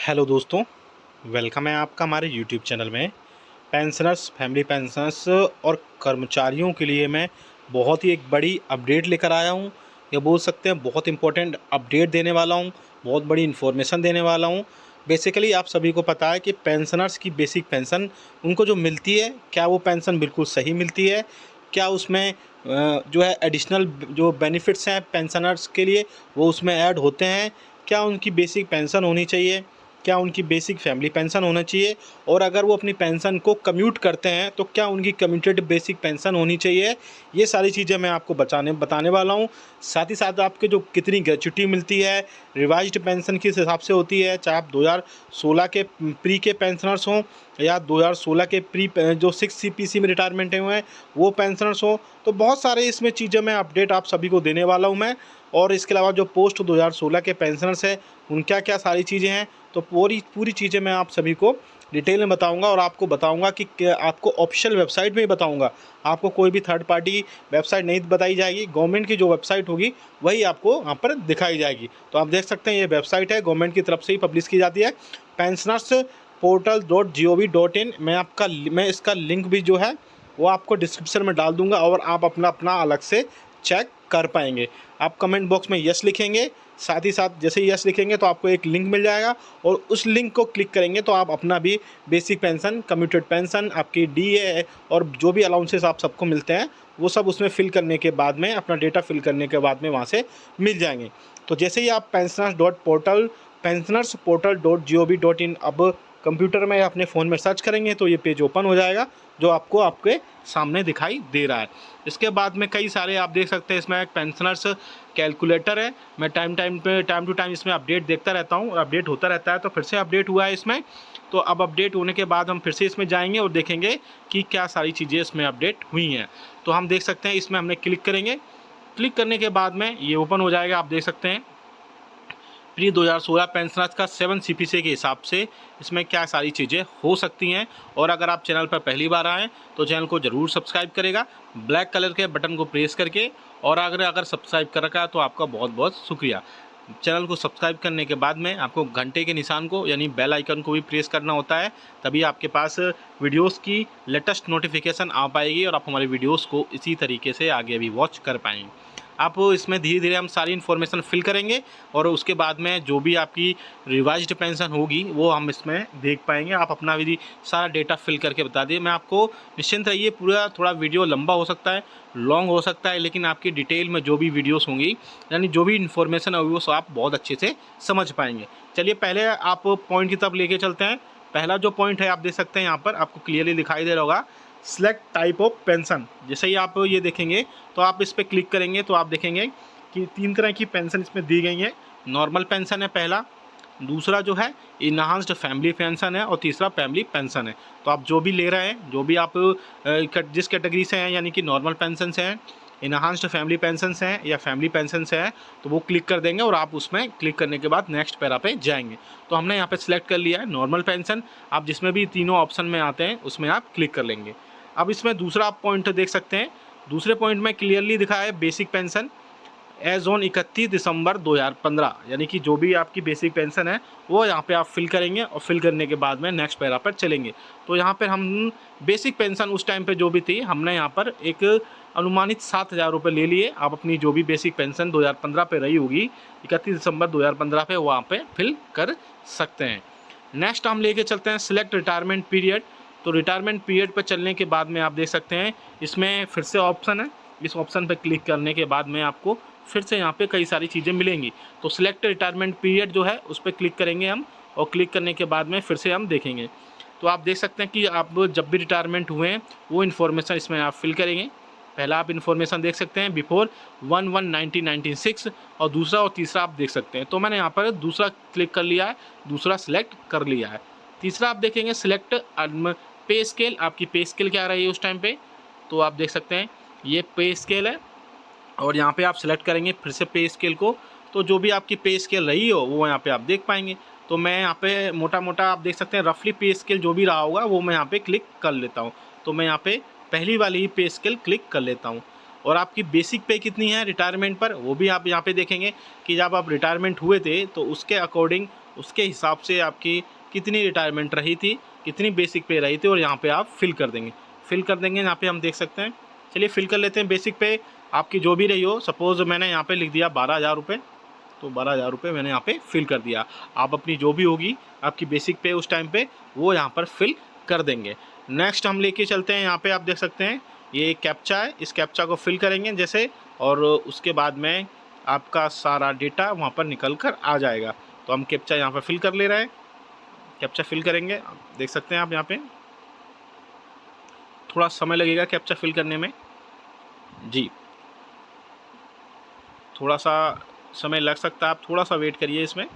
Hello दोस्तों, welcome है आपका हमारे यूट्यूब चैनल में। पेंशनर्स, फैमिली पेंशनर्स और कर्मचारियों के लिए मैं बहुत ही एक बड़ी अपडेट लेकर आया हूँ। ये बोल सकते हैं बहुत इंपॉर्टेंट अपडेट देने वाला हूँ, बहुत बड़ी इन्फॉर्मेशन देने वाला हूँ। बेसिकली आप सभी को पता है कि पेंशनर्स की बेसिक पेंशन उनको जो मिलती है, क्या वो पेंशन बिल्कुल सही मिलती है? क्या उसमें जो है एडिशनल जो बेनिफिट्स हैं पेंशनर्स के लिए वो उसमें ऐड होते हैं? क्या उनकी बेसिक पेंशन होनी चाहिए? क्या उनकी बेसिक फैमिली पेंशन होना चाहिए? और अगर वो अपनी पेंशन को कम्यूट करते हैं तो क्या उनकी कम्यूटेड बेसिक पेंशन होनी चाहिए? ये सारी चीज़ें मैं आपको बताने वाला हूँ। साथ ही साथ आपके जो कितनी ग्रेच्युटी मिलती है, रिवाइज्ड पेंशन किस हिसाब से होती है, चाहे आप 2016 के प्री के पेंशनर्स हों या 2016 के प्री जो 6 सीपीसी में रिटायरमेंट हुए हैं वो पेंशनर्स हों। तो बहुत सारे इसमें चीज़ें मैं अपडेट आप सभी को देने वाला हूँ मैं। और इसके अलावा जो पोस्ट 2016 के पेंशनर्स हैं उन क्या सारी चीज़ें हैं, तो पूरी पूरी चीज़ें मैं आप सभी को डिटेल में बताऊंगा। और आपको बताऊंगा कि आपको ऑफिशियल वेबसाइट में ही बताऊंगा, आपको कोई भी थर्ड पार्टी वेबसाइट नहीं बताई जाएगी। गवर्नमेंट की जो वेबसाइट होगी वही आपको वहाँ पर दिखाई जाएगी। तो आप देख सकते हैं ये वेबसाइट है, गवर्नमेंट की तरफ से ही पब्लिश की जाती है, पेंशनर्स portal.gov.in। मैं इसका लिंक भी जो है वो आपको डिस्क्रिप्शन में डाल दूंगा और आप अपना अपना अलग से चेक कर पाएंगे। आप कमेंट बॉक्स में यस लिखेंगे, साथ ही साथ जैसे ही यस लिखेंगे तो आपको एक लिंक मिल जाएगा और उस लिंक को क्लिक करेंगे तो आप अपना भी बेसिक पेंशन, कम्यूटेड पेंशन, आपकी डीए और जो भी अलाउंसेस आप सबको मिलते हैं वो सब उसमें फिल करने के बाद में, अपना डेटा फिल करने के बाद में वहाँ से मिल जाएंगे। तो जैसे ही आप pensioners.portal.gov.in अब कंप्यूटर में या अपने फ़ोन में सर्च करेंगे तो ये पेज ओपन हो जाएगा जो आपको आपके सामने दिखाई दे रहा है। इसके बाद में कई सारे आप देख सकते हैं, इसमें एक पेंशनर्स कैलकुलेटर है। मैं टाइम टू टाइम इसमें अपडेट देखता रहता हूँ और अपडेट होता रहता है। तो फिर से अपडेट हुआ है इसमें, तो अब अपडेट होने के बाद हम फिर से इसमें जाएंगे और देखेंगे कि क्या सारी चीज़ें इसमें अपडेट हुई हैं। तो हम देख सकते हैं इसमें हमने क्लिक करेंगे, क्लिक करने के बाद में ये ओपन हो जाएगा। आप देख सकते हैं प्री 2016 पेंशनर्स का 7 सीपीसी के हिसाब से इसमें क्या सारी चीज़ें हो सकती हैं। और अगर आप चैनल पर पहली बार आएँ तो चैनल को ज़रूर सब्सक्राइब करेगा ब्लैक कलर के बटन को प्रेस करके। और अगर सब्सक्राइब कर रखा है तो आपका बहुत बहुत शुक्रिया। चैनल को सब्सक्राइब करने के बाद में आपको घंटे के निशान को यानी बेल आइकन को भी प्रेस करना होता है, तभी आपके पास वीडियोस की लेटेस्ट नोटिफिकेशन आ पाएगी और आप हमारे वीडियोस को इसी तरीके से आगे भी वॉच कर पाएंगे। आप इसमें धीरे धीरे हम सारी इन्फॉर्मेशन फिल करेंगे और उसके बाद में जो भी आपकी रिवाइज्ड पेंशन होगी वो हम इसमें देख पाएंगे। आप अपना भी सारा डेटा फिल करके बता दिए। मैं आपको निश्चिंत रहिए, पूरा थोड़ा वीडियो लंबा हो सकता है, लॉन्ग हो सकता है, लेकिन आपकी डिटेल में जो भी वीडियोस होंगी यानी जो भी इन्फॉर्मेशन होगी वो आप बहुत अच्छे से समझ पाएंगे। चलिए पहले आप पॉइंट की तरफ लेके चलते हैं। पहला जो पॉइंट है आप देख सकते हैं यहाँ पर आपको क्लियरली दिखाई दे रहा होगा, सेलेक्ट टाइप ऑफ पेंशन। जैसे ही आप ये देखेंगे तो आप इस पर क्लिक करेंगे तो आप देखेंगे कि 3 तरह की पेंशन इसमें दी गई है। नॉर्मल पेंशन है पहला, दूसरा जो है इन्हांस्ड फैमिली पेंशन है और तीसरा फैमिली पेंशन है। तो आप जो भी ले रहे हैं, जो भी आप जिस कैटेगरी से हैं यानी कि नॉर्मल पेंशन से हैं, इन्हांस्ड फैमिली पेंशन से हैं या फैमिली पेंशन से हैं, तो वो क्लिक कर देंगे और आप उसमें क्लिक करने के बाद नेक्स्ट पैरा पे जाएंगे। तो हमने यहाँ पे सिलेक्ट कर लिया है नॉर्मल पेंशन। आप जिसमें भी तीनों ऑप्शन में आते हैं उसमें आप क्लिक कर लेंगे। अब इसमें दूसरा आप पॉइंट देख सकते हैं, दूसरे पॉइंट में क्लियरली दिखा है बेसिक पेंशन एज ऑन 31 दिसंबर 2015, यानी कि जो भी आपकी बेसिक पेंशन है वो यहाँ पे आप फिल करेंगे और फिल करने के बाद में नेक्स्ट पैरा पर चलेंगे। तो यहाँ पर हम बेसिक पेंशन उस टाइम पे जो भी थी हमने यहाँ पर एक अनुमानित 7,000 रुपये ले लिए। आप अपनी जो भी बेसिक पेंशन 2015 पे रही होगी 31 दिसंबर 2015 पे वहाँ पे फिल कर सकते हैं। नेक्स्ट हम लेके चलते हैं सिलेक्ट रिटायरमेंट पीरियड। तो रिटायरमेंट पीरियड पर चलने के बाद में आप देख सकते हैं इसमें फिर से ऑप्शन है, इस ऑप्शन पर क्लिक करने के बाद में आपको फिर से यहाँ पे कई सारी चीज़ें मिलेंगी। तो सिलेक्ट रिटायरमेंट पीरियड जो है उस पर क्लिक करेंगे हम और क्लिक करने के बाद में फिर से हम देखेंगे। तो आप देख सकते हैं कि आप जब भी रिटायरमेंट हुए हैं वो इन्फॉर्मेशन इसमें आप फिल करेंगे। पहला आप इन्फॉर्मेशन देख सकते हैं बिफोर 1/1/1996 और दूसरा और तीसरा आप देख सकते हैं। तो मैंने यहाँ पर दूसरा क्लिक कर लिया है, दूसरा सिलेक्ट कर लिया है। तीसरा आप देखेंगे सिलेक्ट पे स्केल, आपकी पे स्केल क्या रही है उस टाइम पे। तो आप देख सकते हैं ये पे स्केल है और यहाँ पे आप सिलेक्ट करेंगे फिर से पे स्केल को। तो जो भी आपकी पे स्केल रही हो वो यहाँ पे आप देख पाएंगे। तो मैं यहाँ पे मोटा मोटा आप देख सकते हैं रफली पे स्केल जो भी रहा होगा वो मैं यहाँ पे क्लिक कर लेता हूँ। तो मैं यहाँ पे पहली वाली ही पे स्केल क्लिक कर लेता हूँ। और आपकी बेसिक पे कितनी है रिटायरमेंट पर वो भी आप यहाँ पे देखेंगे कि जब आप रिटायरमेंट हुए थे तो उसके अकॉर्डिंग उसके हिसाब से आपकी कितनी रिटायरमेंट रही थी, कितनी बेसिक पे रही थी, और यहाँ पे आप फिल कर देंगे। फिल कर देंगे, यहाँ पे हम देख सकते हैं। चलिए फिल कर लेते हैं। बेसिक पे आपकी जो भी रही हो, सपोज़ मैंने यहाँ पे लिख दिया 12,000 रुपये, तो 12,000 रुपये मैंने यहाँ पे फिल कर दिया। आप अपनी जो भी होगी आपकी बेसिक पे उस टाइम पे, वो यहाँ पर फिल कर देंगे। नेक्स्ट हम लेके चलते हैं, यहाँ पे आप देख सकते हैं ये कैप्चा है, इस कैप्चा को फिल करेंगे जैसे, और उसके बाद में आपका सारा डेटा वहाँ पर निकल कर आ जाएगा। तो हम कैप्चा यहाँ पर फिल कर ले रहे हैं। कैप्चा फिल करेंगे, देख सकते हैं आप यहाँ पे थोड़ा समय लगेगा कैप्चा फिल करने में जी, थोड़ा सा समय लग सकता है, आप थोड़ा सा वेट करिए इसमें।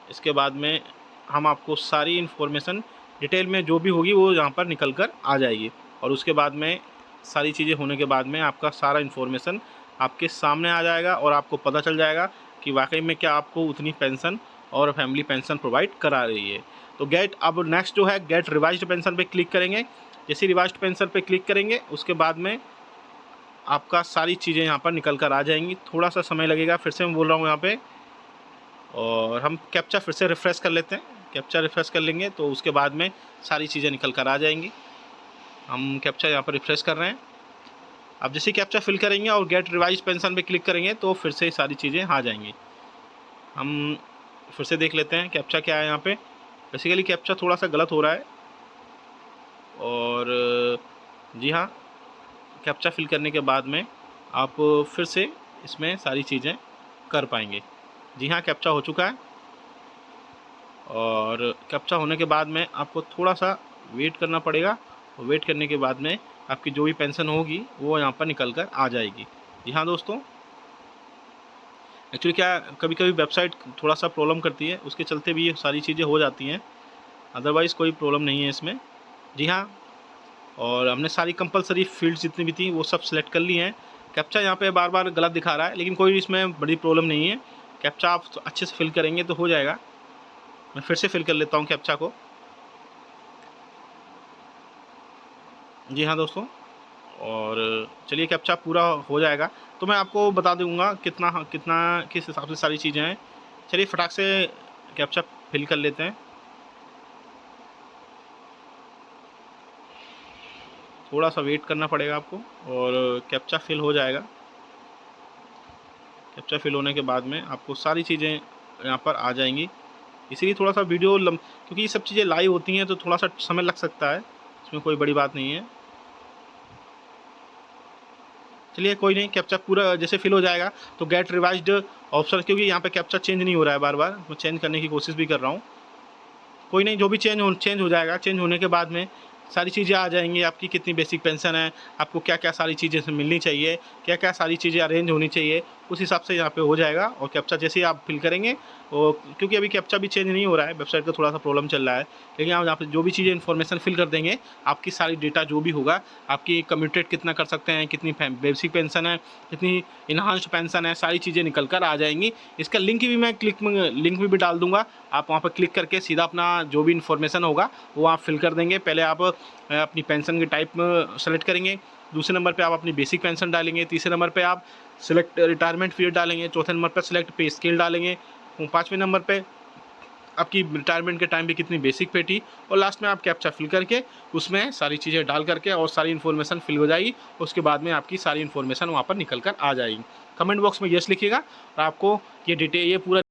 इसके बाद में हम आपको सारी इन्फॉर्मेशन डिटेल में जो भी होगी वो यहाँ पर निकल कर आ जाएगी, और उसके बाद में सारी चीज़ें होने के बाद में आपका सारा इन्फॉर्मेशन आपके सामने आ जाएगा, और आपको पता चल जाएगा कि वाकई में क्या आपको उतनी पेंशन और फैमिली पेंशन प्रोवाइड करा रही है। तो गेट, अब नेक्स्ट जो है गेट रिवाइज्ड पेंशन पे क्लिक करेंगे। जैसे रिवाइज्ड पेंशन पे क्लिक करेंगे उसके बाद में आपका सारी चीज़ें यहाँ पर निकल कर आ जाएंगी। थोड़ा सा समय लगेगा, फिर से मैं बोल रहा हूँ यहाँ पे, और हम कैप्चा फिर से रिफ़्रेश कर लेते हैं। कैप्चा रिफ़्रेश कर लेंगे तो उसके बाद में सारी चीज़ें निकल कर आ जाएंगी। हम कैप्चा यहाँ पर रिफ़्रेश कर रहे हैं। अब जैसे कैप्चा फिल करेंगे और गेट रिवाइज पेंशन पे क्लिक करेंगे तो फिर से सारी चीज़ें आ जाएंगी। हम फिर से देख लेते हैं कैप्चा क्या है यहाँ पे। बेसिकली कैप्चा थोड़ा सा गलत हो रहा है, और जी हाँ, कैप्चा फिल करने के बाद में आप फिर से इसमें सारी चीज़ें कर पाएंगे। जी हाँ, कैप्चा हो चुका है, और कैप्चा होने के बाद में आपको थोड़ा सा वेट करना पड़ेगा। वेट करने के बाद में आपकी जो भी पेंशन होगी वो यहाँ पर निकल कर आ जाएगी। जी हाँ दोस्तों, एक्चुअली क्या कभी कभी वेबसाइट थोड़ा सा प्रॉब्लम करती है, उसके चलते भी ये सारी चीज़ें हो जाती हैं, अदरवाइज़ कोई प्रॉब्लम नहीं है इसमें। जी हाँ, और हमने सारी कंपलसरी फील्ड्स जितनी भी थी वो सब सिलेक्ट कर ली हैं। कैप्चा यहाँ पे बार बार गलत दिखा रहा है, लेकिन कोई इसमें बड़ी प्रॉब्लम नहीं है। कैप्चा आप अच्छे से फिल करेंगे तो हो जाएगा। मैं फिर से फिल कर लेता हूँ कैप्चा को। जी हाँ दोस्तों, और चलिए कैप्चा पूरा हो जाएगा तो मैं आपको बता दूंगा कितना कितना किस हिसाब से सारी चीज़ें हैं। चलिए फटाक से कैप्चा फिल कर लेते हैं। थोड़ा सा वेट करना पड़ेगा आपको, और कैप्चा फिल हो जाएगा। कैप्चा फिल होने के बाद में आपको सारी चीज़ें यहाँ पर आ जाएंगी। इसीलिए थोड़ा सा वीडियो क्योंकि ये सब चीज़ें लाइव होती हैं तो थोड़ा सा समय लग सकता है, इसमें कोई बड़ी बात नहीं है। चलिए कोई नहीं, कैप्चा पूरा जैसे फिल हो जाएगा तो गेट रिवाइज्ड ऑप्शन, क्योंकि यहाँ पे कैप्चा चेंज नहीं हो रहा है, बार बार मैं चेंज करने की कोशिश भी कर रहा हूँ। कोई नहीं, जो भी चेंज हो जाएगा। चेंज होने के बाद में सारी चीज़ें आ जाएंगी, आपकी कितनी बेसिक पेंशन है, आपको क्या क्या सारी चीज़ें मिलनी चाहिए, क्या क्या सारी चीज़ें अरेंज होनी चाहिए, उस हिसाब से यहाँ पे हो जाएगा। और कैप्चा जैसे ही आप फिल करेंगे, और क्योंकि अभी कैप्चा भी चेंज नहीं हो रहा है, वेबसाइट का थोड़ा सा प्रॉब्लम चल रहा है, लेकिन आप यहाँ पे जो भी चीज़ें इन्फॉर्मेशन फिल कर देंगे, आपकी सारी डेटा जो भी होगा, आपकी कम्यूटेड कितना कर सकते हैं, कितनी बेसिक पेंशन है, कितनी इन्हांस्ड पेंशन है, सारी चीज़ें निकल कर आ जाएंगी। इसका लिंक भी मैं लिंक भी डाल दूँगा, आप वहाँ पर क्लिक करके सीधा अपना जो भी इन्फॉर्मेशन होगा वो आप फिल कर देंगे। पहले आप अपनी पेंशन के टाइप सेलेक्ट करेंगे, दूसरे नंबर पे आप अपनी बेसिक पेंशन डालेंगे, तीसरे नंबर पे आप सिलेक्ट रिटायरमेंट पीरियड डालेंगे, चौथे नंबर पर सिलेक्ट पे स्केल डालेंगे, पाँचवें नंबर पे आपकी रिटायरमेंट के टाइम पे कितनी बेसिक पे थी, और लास्ट में आप कैप्चा फिल करके उसमें सारी चीज़ें डाल करके और सारी इन्फॉर्मेशन फिल हो जाएगी। उसके बाद में आपकी सारी इन्फॉर्मेशन वहाँ पर निकल कर आ जाएगी। कमेंट बॉक्स में यस लिखिएगा, और आपको ये डिटेल ये पूरा